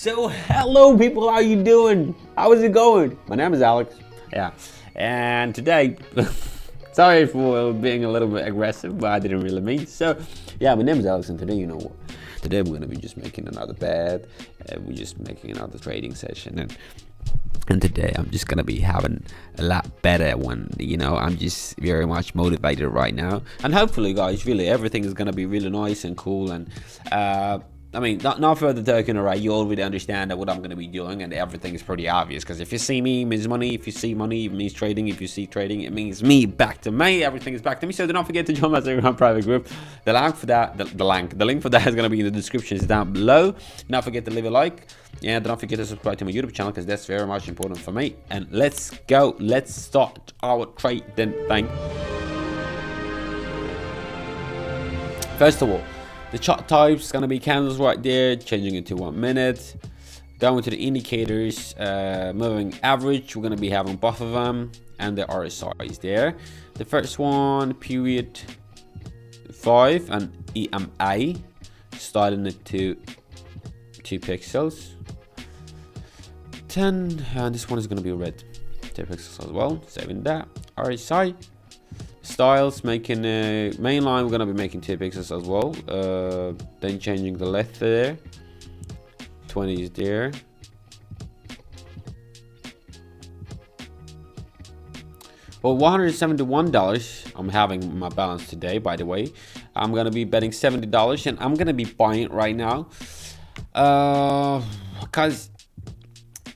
So hello people, how you doing? How is it going? My name is Alex. Yeah. And today, sorry for being a little bit aggressive, but I didn't really mean. So yeah, my name is Alex, and today, you know what? Today we're gonna be just making another bet. We're just making another trading session, and today I'm just gonna be having a lot better one. You know, I'm just very much motivated right now, and hopefully, guys, really everything is gonna be really nice and cool. And I mean, not further talking, alright, you already understand that what I'm going to be doing, and everything is pretty obvious, because if you see me, it means money. If you see money, it means trading. If you see trading, it means me back to me. Everything is back to me. So do not forget to join my Telegram private group. The link for that, the link for that is going to be in the description, is down below. Do not forget to leave a like, and do not forget to subscribe to my YouTube channel, because that's very much important for me. And let's go. Let's start our trading thing. First of all, the chart types is gonna be candles right there, changing it to 1 minute. Going to the indicators, moving average, we're gonna be having both of them, and the RSIs there. The first one, period 5 and EMA, starting it to 2 pixels. 10, and this one is gonna be red, 2 pixels as well. Saving that. RSI. Styles, making a main line, we're gonna be making 2 pixels as well. Then changing the left there, 20 is there. Well, $171 I'm having my balance today, by the way. I'm gonna be betting $70, and I'm gonna be buying it right now, because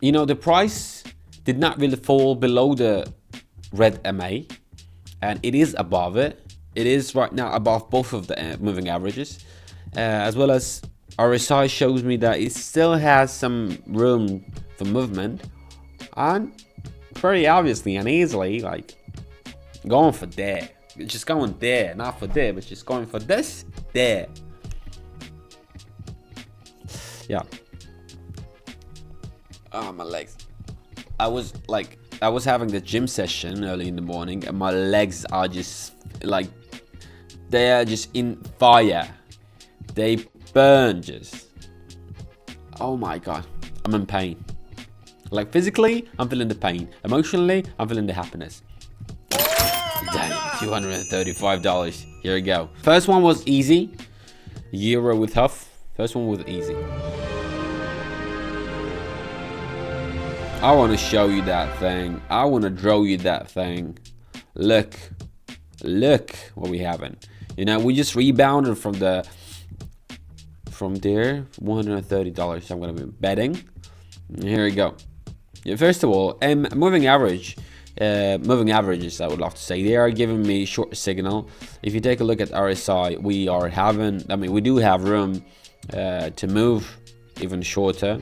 you know the price did not really fall below the red MA, and it is above it. It is right now above both of the moving averages, as well as RSI shows me that it still has some room for movement, and pretty obviously and easily, like, going for there. Just going there, not for there, but just going for this, there. Yeah. Oh, my legs. I was having the gym session early in the morning, and my legs are just like, they are just in fire. They burn just. Oh my god, I'm in pain. Like physically, I'm feeling the pain. Emotionally, I'm feeling the happiness. Damn, $235. Here we go. First one was easy. Euro with Huff. First one was easy. I want to show you that thing. I want to draw you that thing. Look what we having. You know, we just rebounded from there. $130 I'm gonna be betting. Here we go. Yeah, first of all, moving averages, I would love to say, they are giving me short signal. If you take a look at RSI, we do have room to move even shorter.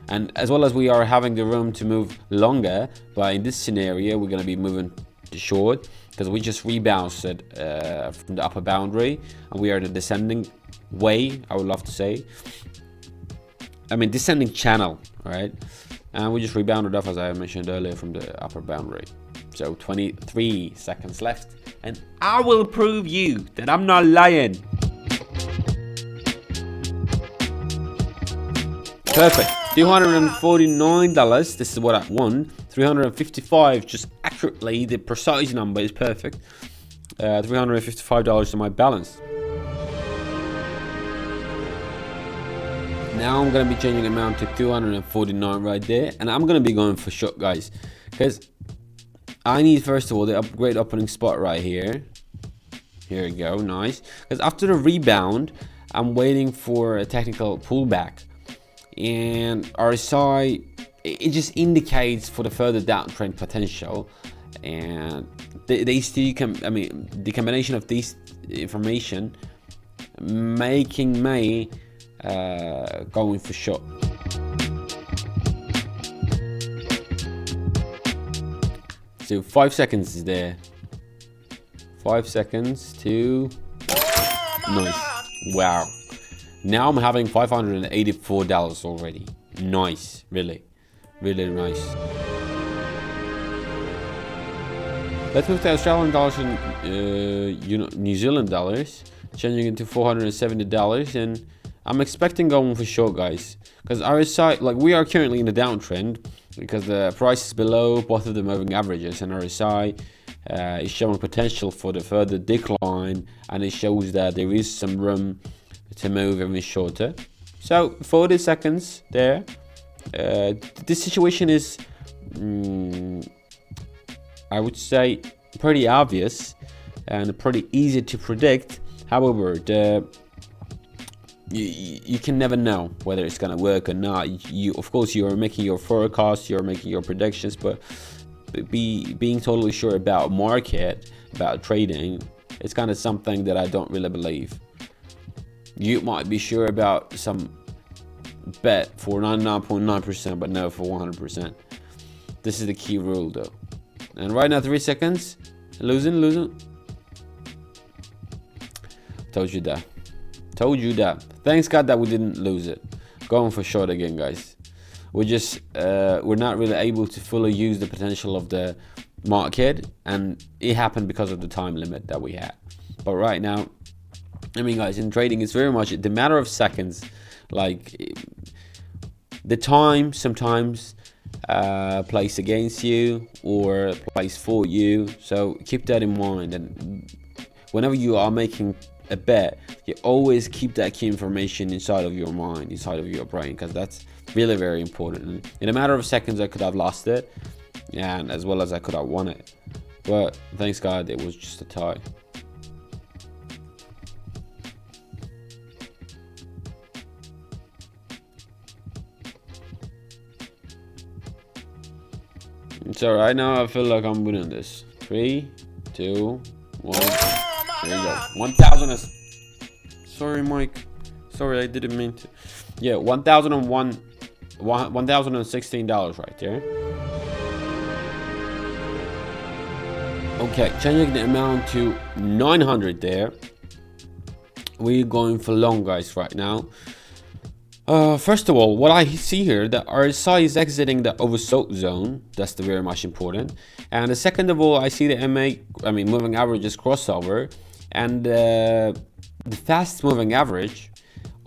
And as well as we are having the room to move longer, but in this scenario, we're going to be moving to short, because we just rebounded from the upper boundary, and we are the descending way, I would love to say. I mean, descending channel, right? And we just rebounded off, as I mentioned earlier, from the upper boundary. So 23 seconds left, and I will prove you that I'm not lying. Perfect. $249. This is what I won. 355. Just accurately, the precise number is perfect. $355 to my balance. Now I'm gonna be changing amount to 249 right there, and I'm gonna be going for short, guys, because I need, first of all, the great opening spot right here. Here we go, nice. Because after the rebound, I'm waiting for a technical pullback. And RSI, it just indicates for the further downtrend potential, and the combination of these information making me going for short. So 5 seconds is there. 5 seconds to nice. Wow. Now I'm having $584 already. Nice, really nice. Let's move to Australian dollars and New Zealand dollars. changing it to $470, and I'm expecting going for short, guys, because RSI, like, we are currently in a downtrend because the price is below both of the moving averages, and RSI is showing potential for the further decline, and it shows that there is some room to move even shorter. So 40 seconds there. This situation is, I would say, pretty obvious and pretty easy to predict. However, you can never know whether it's gonna work or not. You, of course, you are making your forecasts, you're making your predictions, but being totally sure about market, about trading, it's kind of something that I don't really believe. You might be sure about some bet for 99.9%, but never for 100%. This is the key rule, though. And right now, 3 seconds. Losing. Told you that. Thanks God that we didn't lose it. Going for short again, guys. We're not really able to fully use the potential of the market, and it happened because of the time limit that we had. But right now, I mean, guys, in trading, it's very much the matter of seconds. Like, the time sometimes plays against you or plays for you. So keep that in mind. And whenever you are making a bet, you always keep that key information inside of your mind, inside of your brain, because that's really very important. And in a matter of seconds, I could have lost it, and as well as I could have won it. But thanks God, it was just a tie. So right now I feel like I'm winning this. 3, 2, 1. There you go. 1,000. Sorry, Mike. Sorry, I didn't mean to. Yeah, $1,016 right there. Okay, changing the amount to 900 there. We're going for long, guys, right now. First of all, what I see here, that RSI is exiting the oversold zone. That's the very much important. And the second of all, I see the moving averages crossover, and the fast moving average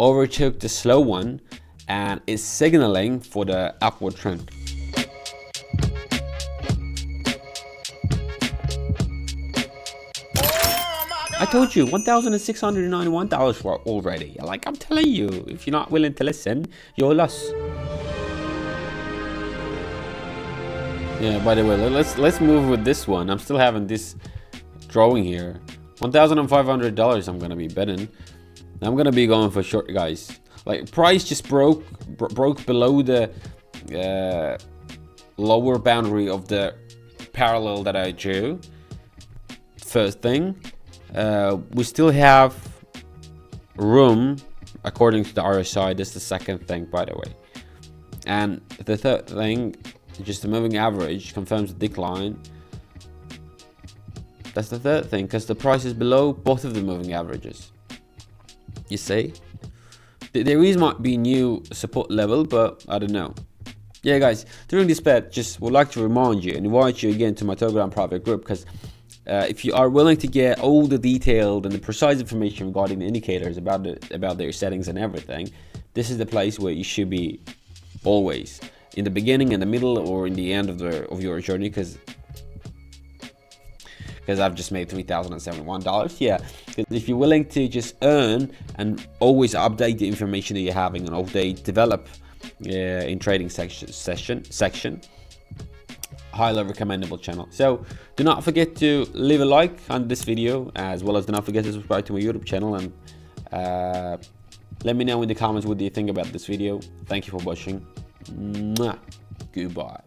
overtook the slow one and is signaling for the upward trend. I told you, $1,691 already. Like, I'm telling you, if you're not willing to listen, you're lost. Yeah, by the way, let's move with this one. I'm still having this drawing here. $1,500 I'm gonna be betting. I'm gonna be going for short, guys. Like, price just broke below the lower boundary of the parallel that I drew. First thing. We still have room according to the RSI. This is the second thing, by the way. And the third thing, just the moving average confirms the decline. That's the third thing, because the price is below both of the moving averages. You see? There is might be new support level, but I don't know. Yeah, guys, during this bet, just would like to remind you and invite you again to my Telegram private group, because if you are willing to get all the detailed and the precise information regarding the indicators about their settings and everything, this is the place where you should be always, in the beginning, in the middle, or in the end of your journey, because I've just made $3,071. Yeah, if you're willing to just earn and always update the information that you're having and update, develop in trading section, highly recommendable channel. So do not forget to leave a like on this video, as well as do not forget to subscribe to my YouTube channel, and let me know in the comments what do you think about this video. Thank you for watching. Goodbye.